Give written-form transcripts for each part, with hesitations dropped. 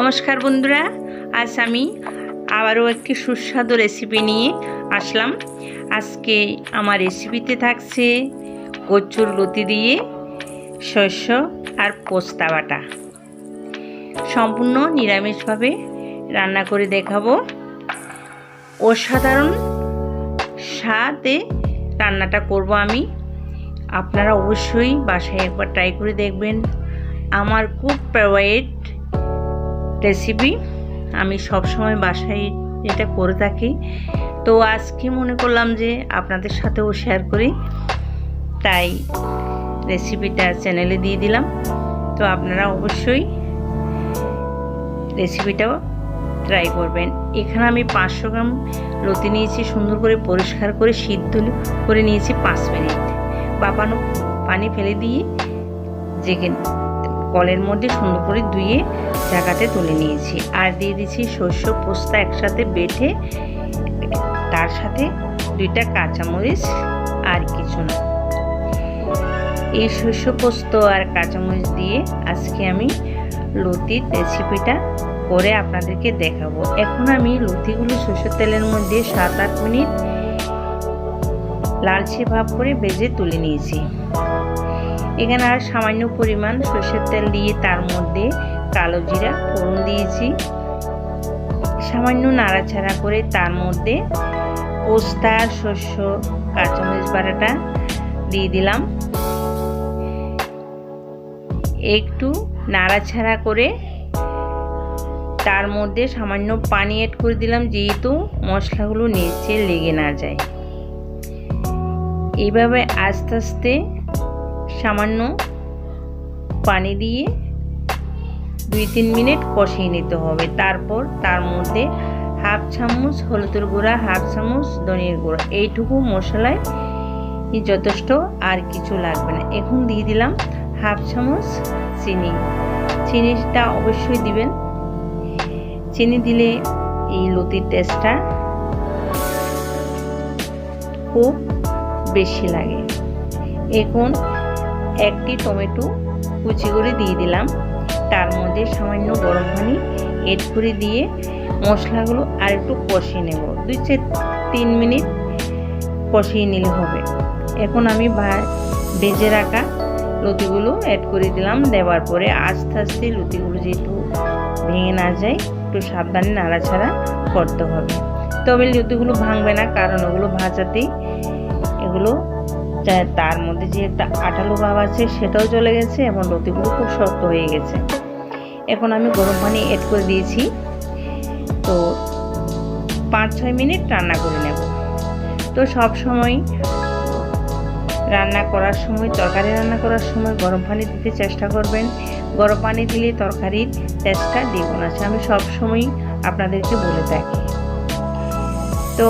নমস্কার বন্ধুরা, আজ আমি আবারও একটি সুস্বাদু রেসিপি নিয়ে আসলাম। আজকে আমার রেসিপিতে থাকছে কচুর লতি দিয়ে শস্য আর পোস্তা বাটা। সম্পূর্ণ নিরামিষভাবে রান্না করে দেখাবো। অসাধারণ স্বাদে রান্নাটা করব আমি। আপনারা অবশ্যই বাসায় একবার ট্রাই করে দেখবেন। আমার খুব ফেভারিট রেসিপি, আমি সবসময় বাসায় এটা করে থাকি। তো আজকে মনে করলাম যে আপনাদের সাথেও শেয়ার করি, তাই রেসিপিটা চ্যানেলে দিয়ে দিলাম। তো আপনারা অবশ্যই রেসিপিটাও ট্রাই করবেন। এখানে আমি 500 গ্রাম লতি নিয়েছি, সুন্দর করে পরিষ্কার করে সিদ্ধ করে নিয়েছি 5 মিনিট। বাপানো পানি ফেলে দিয়ে কলের মধ্যে সুন্দর করে ধুয়ে জায়গাতে তুলে নিয়েছি। আর দিয়ে দিচ্ছি শস্য পোস্তা একসাথে বেটে, তার সাথে 2টা কাঁচামরিচ, আর কিছু না। এই শস্য পোস্ত আর কাঁচামরিচ দিয়ে আজকে আমি লতির রেসিপিটা করে আপনাদেরকে দেখাবো। এখন আমি লতিগুলো সরষের তেলের মধ্যে 7-8 মিনিট লালচে ভাব করে ভেজে তুলে নিয়েছি। এখানে আর সামান্য পরিমাণ সরষের তেল দিয়ে তার মধ্যে কালো জিরা ফোড়ন দিয়েছি। সামান্য নাড়াচাড়া করে তার মধ্যে পোস্তা, শস্য, কাঁচামরিচ বাটাটা দিয়ে দিলাম। একটু নাড়াচাড়া করে তার মধ্যে সামান্য পানি অ্যাড করে দিলাম, যেহেতু মশলাগুলো নিচে লেগে না যায়। এইভাবে আস্তে আস্তে সামান্য পানি দিয়ে 2-3 মিনিট কষিয়ে নিতে হবে। তারপর তার মধ্যে 1/2 চামচ হলুদের গুঁড়া, 1/2 চামচ ধনিয়ার গুঁড়া, এইটুকু মশলায় যথেষ্ট, আর কিছু লাগবে না। এখন দিয়ে দিলাম 1/2 চামচ চিনি। চিনিটা অবশ্যই দিবেন। চিনি দিলে এই লতির টেস্টটা খুব বেশি লাগে। এখন একটি টমেটো কুচি করে দিয়ে দিলাম। তার মধ্যে সামান্য গরম পানি এড করে দিয়ে মশলাগুলো আর একটু কষিয়ে নেব। 2-3 মিনিট কষিয়ে নিলে হবে। এখন আমি ভেজে রাখা লতিগুলো অ্যাড করে দিলাম। দেওয়ার পরে আস্তে আস্তে লতিগুলো যেহেতু ভেঙে না যায়, একটু সাবধানে নাড়াচাড়া করতে হবে। তবে লতিগুলো ভাঙবে না, কারণ ওগুলো ভাজাতেই এগুলো তার মধ্যে যে একটা আঠালো ভাব আছে সেটাও চলে গেছে এবং লতিগুলো খুব শক্ত হয়ে গেছে। এখন আমি গরম পানি অ্যাড করে দিয়েছি। তো 5-6 মিনিট রান্না করে নেব। তো সব সময় তরকারি রান্না করার সময় গরম পানি দিতে চেষ্টা করবেন। গরম পানি দিলে তরকারির টেস্টটা দ্বিগুণ আসে, আমি সব সময় আপনাদেরকে বলে থাকি। তো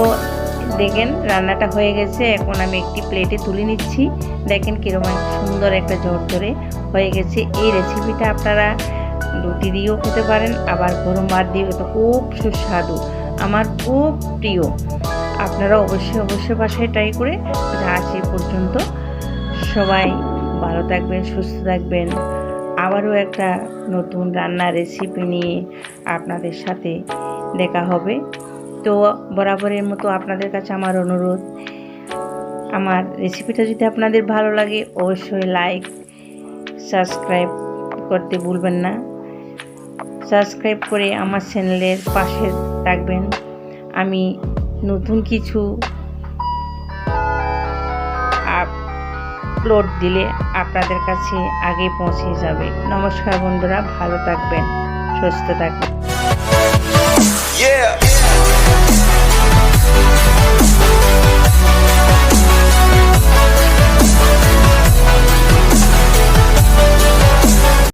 দেখেন রান্নাটা হয়ে গেছে। এখন আমি একটি প্লেটে তুলে নিচ্ছি। দেখেন কিরকম সুন্দর একটা ঝরঝরে হয়ে গেছে। এই রেসিপিটা আপনারা রুটি দিয়েও খেতে পারেন, আবার গরম ভাত দিয়েও খেতে খুব সুস্বাদু, আমার খুব প্রিয়। আপনারা অবশ্যই বাসায় ট্রাই করে। আজ এই পর্যন্ত, সবাই ভালো থাকবেন, সুস্থ থাকবেন। আবারও একটা নতুন রান্নার রেসিপি নিয়ে আপনাদের সাথে দেখা হবে। তো বরাবরের মতো আপনাদের কাছে আমার অনুরোধ, আমার রেসিপিটা যদি আপনাদের ভালো লাগে অবশ্যই লাইক, সাবস্ক্রাইব করতে ভুলবেন না। সাবস্ক্রাইব করে আমার চ্যানেলের পাশে থাকবেন। আমি নতুন কিছু আপলোড দিলে আপনাদের কাছে আগে পৌঁছে যাবে। নমস্কার বন্ধুরা, ভালো থাকবেন, সুস্থ থাকবেন।